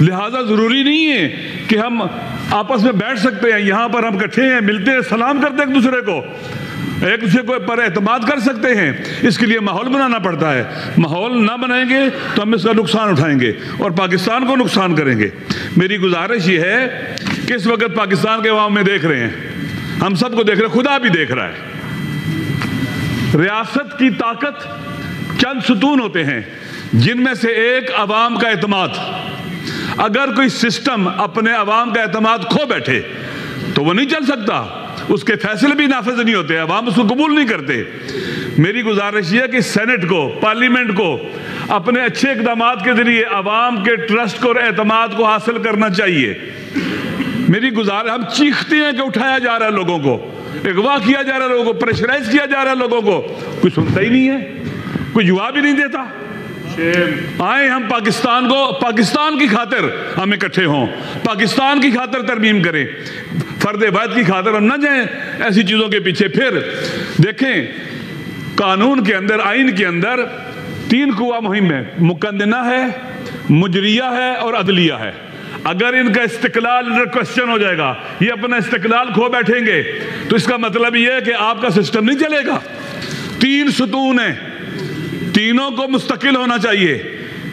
لہٰذا ضروری نہیں ہے کہ ہم آپس میں بیٹھ سکتے ہیں، یہاں پر ہم اکٹھے ہیں، ملتے ہیں، سلام کرتے ہیں ایک دوسرے کو، ایک دوسرے کو پر اعتماد کر سکتے ہیں۔ اس کے لیے ماحول بنانا پڑتا ہے۔ ماحول نہ بنائیں گے تو ہم اس کا نقصان اٹھائیں گے اور پاکستان کو نقصان کریں گے۔ میری گزارش یہ ہے کہ اس وقت پاکستان کے عوام میں دیکھ رہے ہیں، ہم سب کو دیکھ رہے ہیں، خدا بھی دیکھ رہا ہے۔ ریاست کی طاقت چند ستون ہوتے ہیں، جن میں سے ایک عوام کا اعتماد۔ اگر کوئی سسٹم اپنے عوام کا اعتماد کھو بیٹھے تو وہ نہیں چل سکتا، اس کے فیصلے بھی نافذ نہیں ہوتے، عوام اس کو قبول نہیں کرتے۔ میری گزارش یہ ہے کہ سینٹ کو، پارلیمنٹ کو اپنے اچھے اقدامات کے ذریعے عوام کے ٹرسٹ کو اور اعتماد کو حاصل کرنا چاہیے۔ میری گزارش، ہم چیختے ہیں کہ اٹھایا جا رہا ہے لوگوں کو، اغوا کیا جا رہا ہے لوگوں کو، پریشرائز کیا جا رہا ہے لوگوں کو، کوئی سنتا ہی نہیں ہے، کوئی جواب ہی نہیں دیتا۔ آئیں ہم پاکستان کو، پاکستان کی خاطر ہم اکٹھے ہوں، پاکستان کی خاطر ترمیم کریں، فرد واحد کی خاطر ہم نہ جائیں ایسی چیزوں کے پیچھے۔ پھر دیکھیں قانون کے اندر، آئین کے اندر 3 قوہ مہم ہے، مقننہ ہے، مجریہ ہے اور عدلیہ ہے۔ اگر ان کا استقلال کوسچن ہو جائے گا، یہ اپنا استقلال کھو بیٹھیں گے، تو اس کا مطلب یہ ہے کہ آپ کا سسٹم نہیں چلے گا۔ 3 ستون ہیں، تینوں کو مستقل ہونا چاہیے،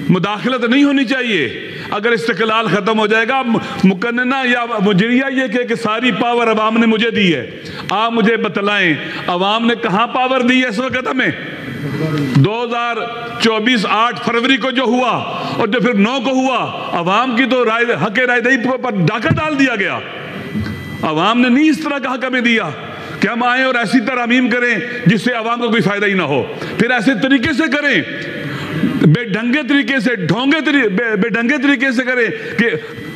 مداخلت نہیں ہونی چاہیے۔ اگر استقلال ختم ہو جائے گا، مقننہ یا مجریہ یہ کہ ساری پاور عوام نے مجھے دی ہے، آپ مجھے بتلائیں عوام نے کہاں پاور دی ہے اس وقت ہمیں؟ 2024 8 فروری کو جو ہوا اور جو پھر 9 کو ہوا، عوام کی تو حق رائے دہی پر ڈاکہ ڈال دیا گیا۔ عوام نے نہیں اس طرح کا حق ہمیں دیا کہ ہم آئیں اور ایسی ترامیم کریں جس سے عوام کو کوئی فائدہ ہی نہ ہو، پھر ایسے طریقے سے کریں، بے ڈھنگے طریقے سے، بے ڈھنگے طریقے سے کریں کہ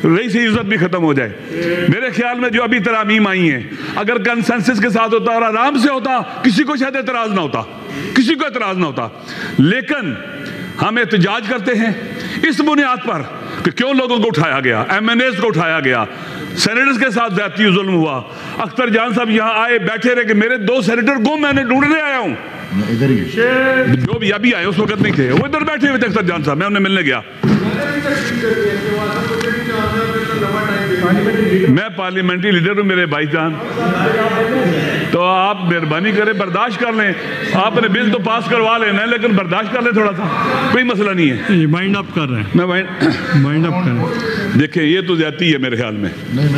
رئیس عزت بھی ختم ہو جائے۔ میرے خیال میں جو ابھی ترامیم آئی ہیں، اگر کنسنسس کے ساتھ ہوتا اور آرام سے ہوتا، کسی کو شاید اعتراض نہ ہوتا، کسی کو اعتراض نہ ہوتا۔ لیکن ہم احتجاج کرتے ہیں اس بنیاد پر کہ کیوں لوگوں کو اٹھایا گیا، ایم این ایز کو اٹھایا گیا، سینیٹرز کے ساتھ زیادتی و ظلم ہوا۔ اختر جان صاحب یہاں آئے بیٹھے رہے کہ میرے 2 سینیٹر گم، میں نے ڈھونڈنے آیا ہوں، جو بھی ابھی آئے اس وقت نہیں تھے، وہ ادھر بیٹھے ہوئے تھے اختر جان صاحب، میں انہیں ملنے گیا۔ میں پارلیمنٹری لیڈر ہوں میرے بھائی جان، تو آپ مہربانی کریں برداشت کر لیں، آپ نے بل تو پاس کروا لینا ہے لیکن برداشت کر لیں تھوڑا سا، کوئی مسئلہ نہیں ہے۔ مائنڈ اپ کر رہے ہیں، میں مائنڈ اپ کر رہے ہیں۔ دیکھیں یہ تو زیادتی ہے میرے خیال میں،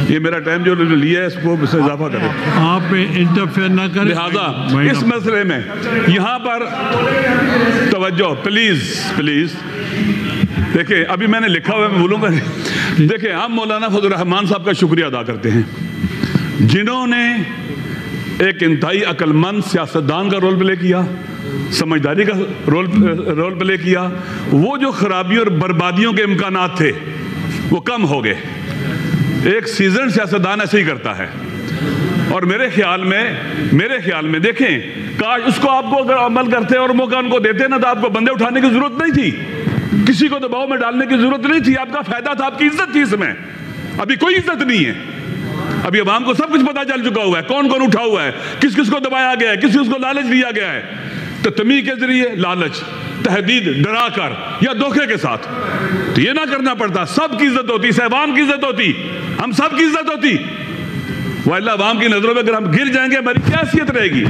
یہ میرا ٹائم جو لیا ہے اس کو اس سے اضافہ کریں، آپ انٹرفیئر نہ کریں۔ لہذا اس مسئلے میں یہاں پر توجہ پلیز پلیز۔ دیکھیں ابھی میں نے لکھا ہوا ہے، میں بولوں گا نہیں۔ دیکھیں ہم مولانا فضل الرحمان صاحب کا شکریہ ادا کرتے ہیں، جنہوں نے ایک انتہائی عقل مند سیاستدان کا رول پلے کیا، سمجھداری کا رول پلے کیا۔ وہ جو خرابیوں اور بربادیوں کے امکانات تھے وہ کم ہو گئے۔ ایک سیزن سیاستدان ایسے ہی کرتا ہے، اور میرے خیال میں دیکھیں کاش اس کو آپ کو اگر عمل کرتے اور موقع ان کو دیتے نا تو آپ کو بندے اٹھانے کی ضرورت نہیں تھی، کسی کو دباؤ میں ڈالنے کی ضرورت نہیں تھی، آپ کا فائدہ تھا، آپ کی عزت تھی اس میں۔ ابھی کوئی عزت نہیں ہے، ابھی عوام کو سب کچھ پتہ چل چکا ہوا ہے، کون کون اٹھا ہوا ہے، کس کس کو دبایا گیا ہے، کس کس کو لالچ دیا گیا ہے، تتمی کے ذریعے لالچ، تہدید، ڈرا کر یا دھوکے کے ساتھ۔ تو یہ نہ کرنا پڑتا، سب کی عزت ہوتی، صاحبان کی عزت ہوتی، ہم سب کی عزت ہوتی۔ وَإِلَّا عوام کی نظروں میں اگر ہم گر جائیں گے ہماری کیا حیثیت رہے گی؟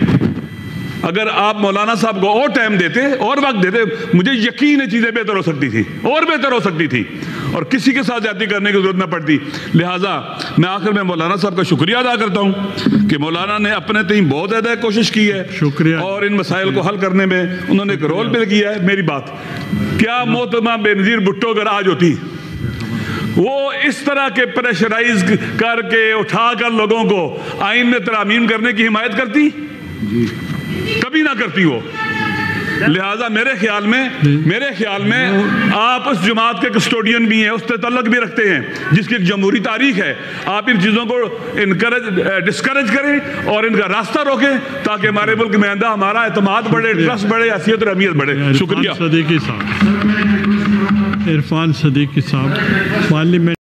اگر آپ مولانا صاحب کو اور ٹائم دیتے اور وقت دیتے، مجھے یقین ہے چیزیں بہتر ہو سکتی تھی، اور بہتر ہو سکتی تھی، اور کسی کے ساتھ زیادتی کرنے کی ضرورت نہ پڑتی۔ لہٰذا میں آخر میں مولانا صاحب کا شکریہ ادا کرتا ہوں کہ مولانا نے اپنے تئیں بہت زیادہ کوشش کی ہے، شکریہ، اور ان مسائل کو حل کرنے میں انہوں نے ایک رول پلے کیا ہے۔ میری بات کیا محترمہ بے نظیر بھٹو اگر آج ہوتی، وہ اس طرح کے پریشرائز کر کے اٹھا کر لوگوں کو آئین میں ترامیم کرنے کی حمایت کرتی؟ کبھی نہ کرتی وہ۔ لہٰذا میرے خیال میں آپ اس جماعت کے کسٹوڈین بھی ہیں، اس سے تعلق بھی رکھتے ہیں جس کی ایک جمہوری تاریخ ہے، آپ ان چیزوں کو ڈسکریج کریں اور ان کا راستہ روکیں تاکہ ہمارے ملک میں آئندہ ہمارا اعتماد بڑھے، ٹرسٹ بڑھے، حیثیت اور اہمیت بڑھے۔ شکریہ۔ عرفان صدیقی صاحب پارلیمنٹ